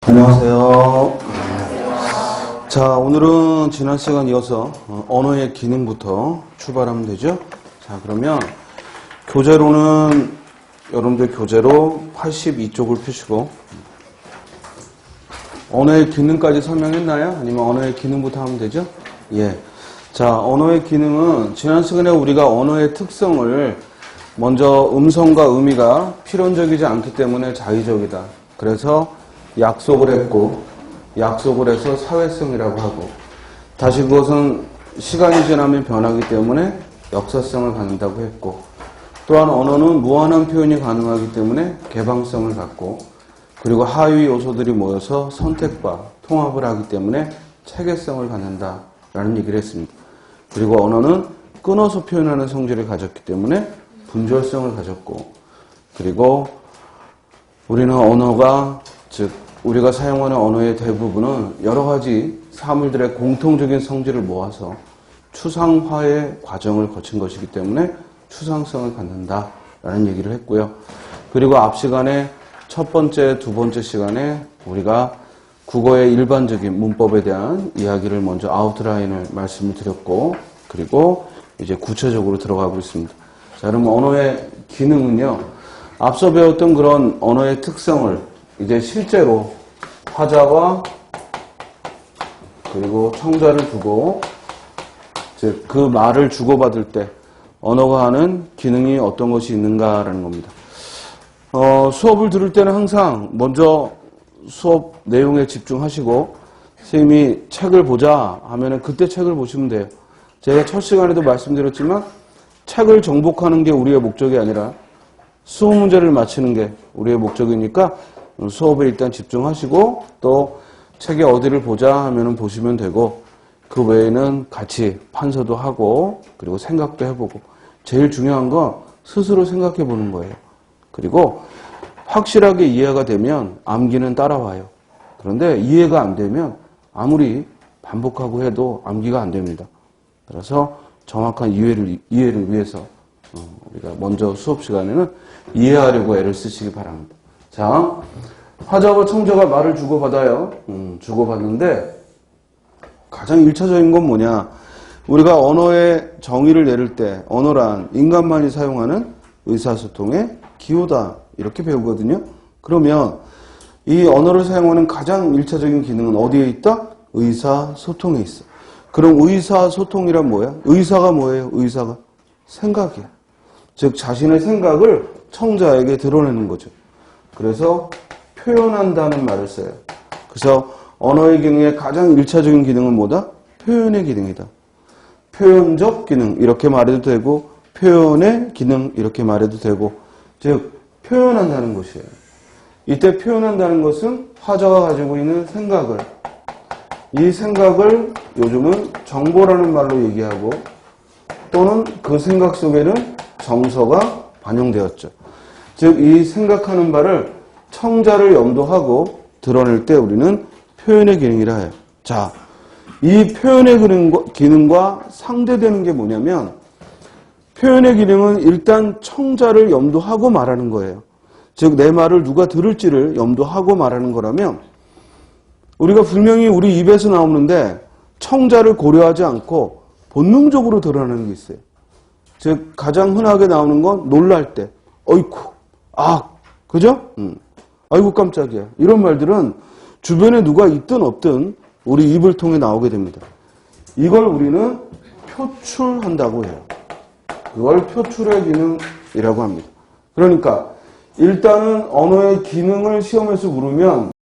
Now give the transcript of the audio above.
안녕하세요. 자, 오늘은 지난 시간 이어서 언어의 기능부터 출발하면 되죠. 자, 그러면 교재로는 여러분들 교재로 82쪽을 펴시고 언어의 기능까지 설명했나요? 아니면 언어의 기능부터 하면 되죠? 예. 자, 언어의 기능은 지난 시간에 우리가 언어의 특성을 먼저 음성과 의미가 필연적이지 않기 때문에 자의적이다. 그래서 약속을 했고, 약속을 해서 사회성이라고 하고, 다시 그것은 시간이 지나면 변하기 때문에 역사성을 갖는다고 했고, 또한 언어는 무한한 표현이 가능하기 때문에 개방성을 갖고, 그리고 하위 요소들이 모여서 선택과 통합을 하기 때문에 체계성을 갖는다라는 얘기를 했습니다. 그리고 언어는 끊어서 표현하는 성질을 가졌기 때문에 분절성을 가졌고, 그리고 우리는 언어가, 즉 우리가 사용하는 언어의 대부분은 여러 가지 사물들의 공통적인 성질을 모아서 추상화의 과정을 거친 것이기 때문에 추상성을 갖는다라는 얘기를 했고요. 그리고 앞 시간에 첫 번째, 두 번째 시간에 우리가 국어의 일반적인 문법에 대한 이야기를 먼저 아웃라인을 말씀을 드렸고, 그리고 이제 구체적으로 들어가고 있습니다. 자, 그럼 언어의 기능은요, 앞서 배웠던 그런 언어의 특성을 이제 실제로 화자와 그리고 청자를 두고 즉 그 말을 주고받을 때 언어가 하는 기능이 어떤 것이 있는가라는 겁니다. 수업을 들을 때는 항상 먼저 수업 내용에 집중하시고 선생님이 책을 보자 하면은 그때 책을 보시면 돼요. 제가 첫 시간에도 말씀드렸지만 책을 정복하는 게 우리의 목적이 아니라 수업 문제를 맞히는 게 우리의 목적이니까 수업에 일단 집중하시고 또 책의 어디를 보자 하면은 보시면 되고, 그 외에는 같이 판서도 하고 그리고 생각도 해보고, 제일 중요한 건 스스로 생각해 보는 거예요. 그리고 확실하게 이해가 되면 암기는 따라와요. 그런데 이해가 안 되면 아무리 반복하고 해도 암기가 안 됩니다. 그래서 정확한 이해를 위해서 우리가 먼저 수업 시간에는 이해하려고 애를 쓰시기 바랍니다. 자, 화자와 청자가 말을 주고받아요. 주고받는데 가장 1차적인 건 뭐냐? 우리가 언어의 정의를 내릴 때 언어란 인간만이 사용하는 의사소통의 기호다 이렇게 배우거든요. 그러면 이 언어를 사용하는 가장 1차적인 기능은 어디에 있다? 의사소통에 있어. 그럼 의사소통이란 뭐야? 의사가 뭐예요? 의사가 생각이야. 즉 자신의 생각을 청자에게 드러내는 거죠. 그래서 표현한다는 말을 써요. 그래서 언어의 기능의 가장 1차적인 기능은 뭐다? 표현의 기능이다. 표현적 기능 이렇게 말해도 되고, 표현의 기능 이렇게 말해도 되고, 즉 표현한다는 것이에요. 이때 표현한다는 것은 화자가 가지고 있는 생각을, 이 생각을 요즘은 정보라는 말로 얘기하고, 또는 그 생각 속에는 정서가 반영되었죠. 즉 이 생각하는 바를 청자를 염두하고 드러낼 때 우리는 표현의 기능이라 해요. 자, 이 표현의 기능과 상대되는 게 뭐냐면, 표현의 기능은 일단 청자를 염두하고 말하는 거예요. 즉 내 말을 누가 들을지를 염두하고 말하는 거라면, 우리가 분명히 우리 입에서 나오는데 청자를 고려하지 않고 본능적으로 드러나는 게 있어요. 즉 가장 흔하게 나오는 건 놀랄 때, 어이쿠, 아, 그죠? 아이고 깜짝이야. 이런 말들은 주변에 누가 있든 없든 우리 입을 통해 나오게 됩니다. 이걸 우리는 표출한다고 해요. 그걸 표출의 기능이라고 합니다. 그러니까 일단은 언어의 기능을 시험에서 물으면